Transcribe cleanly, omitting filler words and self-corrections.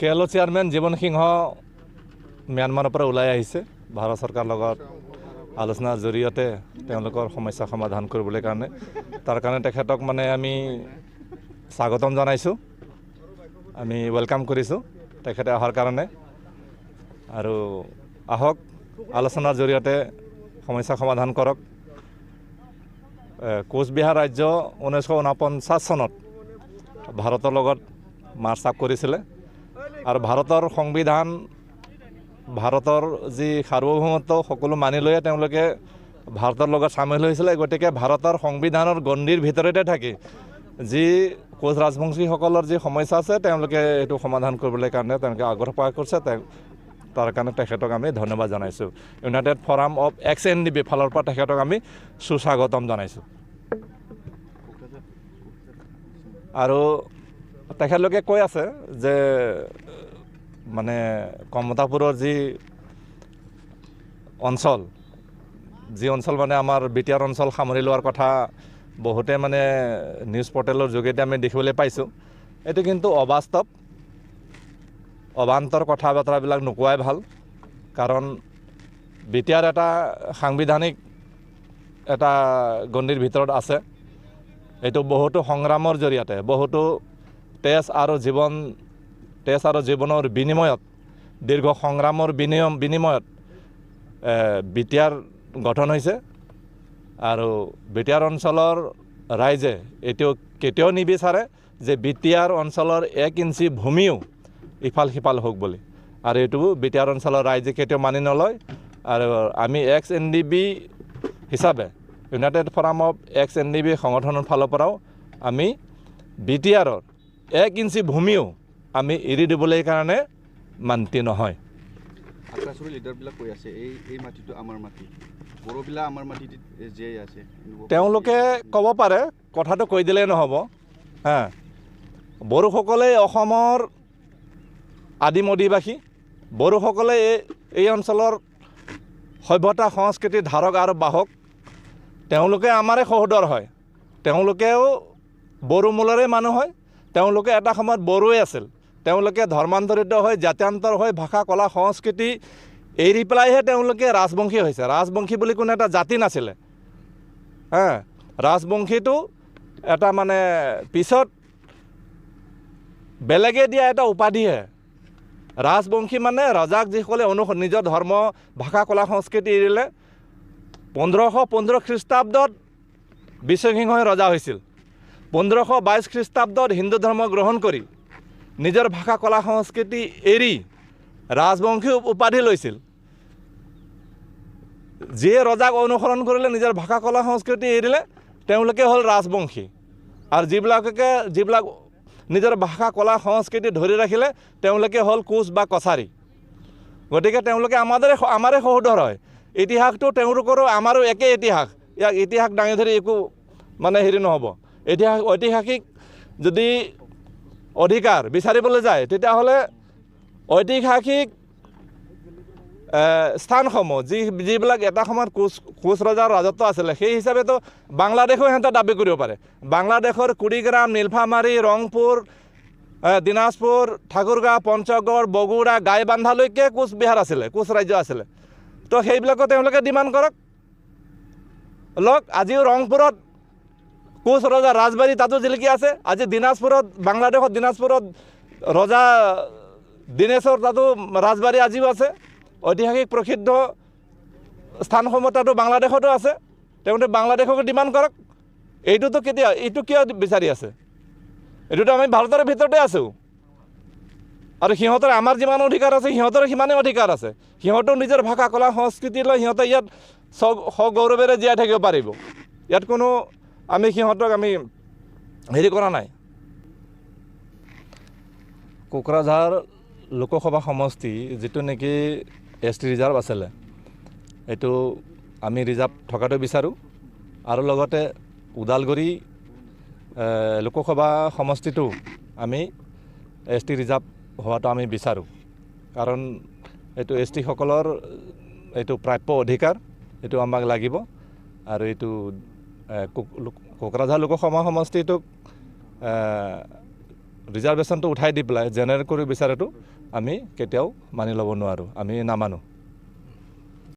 কেএলঅ chairman জীৱন সিংহ ম্যানমাৰৰ পৰা ওলাই আহিছে ভাৰত চৰকাৰৰ লগত আলোচনাৰ জৰিয়তে তেওঁলোকৰ সমস্যা সমাধান কৰিবলৈ কাৰণে তাৰ কাৰণে তেখেতক মানে আমি স্বাগতম জনাইছোঁ আমি ওয়েলকাম কৰিছোঁ তেখেতে অহাৰ কাৰণে আৰু আহক আলোচনাৰ জৰিয়তে সমস্যা সমাধান কৰক কোচবিহাৰ ৰাজ্য 1949 চনত ভাৰতৰ লগত মাৰ্চ আপ কৰিছিলে আৰু ভাৰতৰ সংবিধান ভাৰতৰ যি সাৰ্বভৌমত্ব সকলো মানি লৈয়ে তেওঁলোকে ভাৰতৰ লগত সামিল হৈছিলে গতিকে ভাৰতৰ সংবিধানৰ গণ্ডিৰ ভিতৰতে থাকি যি কোচ ৰাজবংশীসকলৰ যি সমস্যা আছে তেওঁলোকে এইটো সমাধান কৰিবলৈ কাৰণে তেওঁলোকে আগ্ৰহ প্ৰকাশ কৰিছে তাৰ কাৰণে তেখেতক আমি ধন্যবাদ জনাইছোঁ ইউনাইটেড ফৰাম অফ XNDB ফালৰ পৰা তেখেতক আমি সুস্বাগতম জনাইছোঁ আৰু তেখেতলোকে কৈ আছে যে মানে কমতাপুৰৰ যি অঞ্চল মানে আমাৰ বিটিআৰ অঞ্চল সামৰি লোৱাৰ কথা বহুতে মানে নিউজ পৰ্টেলৰ যোগেদি আমি দেখিবলৈ পাইছোঁ এইটো কিন্তু অবাস্তৱ অবান্তৰ কথা বতৰাবিলাক নোকোৱাই ভাল কাৰণ বিটিআৰ এটা সাংবিধানিক এটা গণ্ডিৰ ভিতৰত আছে এইটো বহুতো সংগ্ৰামৰ জৰিয়তে বহুতো তেজ আৰু জীৱনৰ বিনিময়ত দীৰ্ঘ সংগ্ৰামৰ বিনিময়ত বিটিআৰ গঠন হৈছে আৰু বিটিআৰ অঞ্চলৰ ৰাইজে এইটো কেতিয়াও নিবিচাৰে যে বিটিআৰ অঞ্চলৰ 1 ইঞ্চি ভূমিও ইফাল সিফাল হোক বুলি আৰু এইটো বিটিআৰ অঞ্চলৰ ৰাইজে কেতিয়াও মানি নলয় আৰু আমি XNDB হিচাপে ইউনাইটেড ফৰাম অফ XNDB সংগঠনৰ ফালৰ পৰাও আমি বিটিআৰৰ 1 ইঞ্চি ভূমিও আমি এৰি দিবলৈ কাৰণে মান্তি নহয় আকাশৰ লিডাৰবিলাক কৈ আছে এই মাটিটো আমাৰ মাটি বড়োবিলাক আমাৰ মাটিত জীয়াই আছে তেওঁলোকে ক'ব পাৰে কথাটো কৈ দিলেই নহ'ব বড়োসকলে অসমৰ আদিম অধিবাসী বড়োসকলে এই অঞ্চলৰ সভ্যতা সংস্কৃতিৰ ধাৰক আৰু বাহক তেওঁলোকে আমাৰে সহোদৰ হয় তেওঁলোকেও বড়ো মূলৰে মানুহ হয় তেওঁলোকে এটা সময়ত বড়োৱে আছিল তেওঁলোকে ধৰ্মান্তৰিত হৈ জাত্যান্তৰ হৈ ভাষা কলা সংস্কৃতি এৰি পেলাইহে তেওঁলোকে ৰাজবংশী হৈছে ৰাজবংশী বুলি কোনো এটা জাতি নাছিলে ৰাজবংশীটো এটা মানে পিছত বেলেগে দিয়া এটা উপাধিহে ৰাজবংশী মানে ৰজাক যিসকলে নিজৰ ধৰ্ম ভাষা কলা সংস্কৃতি এৰিলে 1515 খ্ৰীষ্টাব্দত বিশ্বসিংহই ৰজা হৈছিল 1522 খ্ৰীষ্টাব্দত হিন্দু ধৰ্ম গ্ৰহণ কৰি নিজৰ ভাষা কলা সংস্কৃতি এৰি ৰাজবংশী উপাধি লৈছিল যিয়ে ৰজাক অনুসৰণ কৰিলে নিজৰ ভাষা কলা সংস্কৃতি এৰিলে তেওঁলোকে হ'ল ৰাজবংশী আৰু যিবিলাক নিজৰ ভাষা কলা সংস্কৃতি ধৰি ৰাখিলে তেওঁলোকে হ'ল কোচ বা কছাৰী গতিকে তেওঁলোকে আমাৰে সহোদৰ হয় ইতিহাসটো তেওঁলোকৰো আমাৰো একে ইতিহাস দাঙি ধৰি একো মানে হেৰি নহ'ব ঐতিহাসিক যদি অধিকাৰ বিচাৰিবলৈ যায় তেতিয়াহ'লে ঐতিহাসিক স্থানসমূহ যিবিলাক এটা সময়ত কোচ ৰজাৰ ৰাজত্ব আছিলে সেই হিচাপেতো বাংলাদেশো সিহঁতে দাবী কৰিব পাৰে বাংলাদেশৰ কুৰিগ্ৰাম নীলফামাৰী ৰংপুৰ দিনাজপুৰ ঠাকুৰগাঁও পঞ্চগড় বগুড়া গাইবান্ধালৈকে কোচবিহাৰ আছিলে কোচ ৰাজ্য আছিলে তো সেইবিলাকো তেওঁলোকে ডিমাণ্ড কৰক আজিও ৰংপুৰত কোচ ৰজা ৰাজবাৰী তাতো জিলিকি আছে আজি দিনাজপুৰত বাংলাদেশত দিনাজপুৰত ৰজা দিনেশ্বৰ তাতো ৰাজবাৰী আজিও আছে ঐতিহাসিক প্ৰসিদ্ধ স্থানসমূহ তাতো বাংলাদেশতো আছে তেওঁলোকে বাংলাদেশকো ডিমাণ্ড কৰক এইটো কিয় বিচাৰি আছে এইটোতো আমি ভাৰতৰ ভিতৰতে আছোঁ আৰু সিহঁতৰ আমাৰ যিমান অধিকাৰ আছে সিহঁতৰ সিমানেই অধিকাৰ আছে সিহঁতেও নিজৰ ভাষা কলা সংস্কৃতি লৈ সিহঁতে ইয়াত সগৌৰৱেৰে জীয়াই থাকিব পাৰিব ইয়াত কোনো আমি সিহঁতক আমি হেৰি কৰা নাই কোকৰাঝাৰ লোকসভা সমষ্টি যিটো নেকি ST ৰিজাৰ্ভ আছিলে এইটো আমি ৰিজাৰ্ভ থকাটো বিচাৰোঁ আৰু লগতে ওদালগুৰি লোকসভা সমষ্টিটো আমি ST ৰিজাৰ্ভ হোৱাটো আমি বিচাৰোঁ কাৰণ এইটো ST সকলৰ এইটো প্ৰাপ্য অধিকাৰ এইটো আমাক লাগিব আৰু এইটো কোকৰাঝাৰ লোকসভা সমষ্টিটোক ৰিজাৰ্ভেশ্যনটো উঠাই দি পেলাই জেনেৰেট কৰিব বিচাৰেতো আমি কেতিয়াও মানি ল'ব নোৱাৰোঁ, আমি নামানো।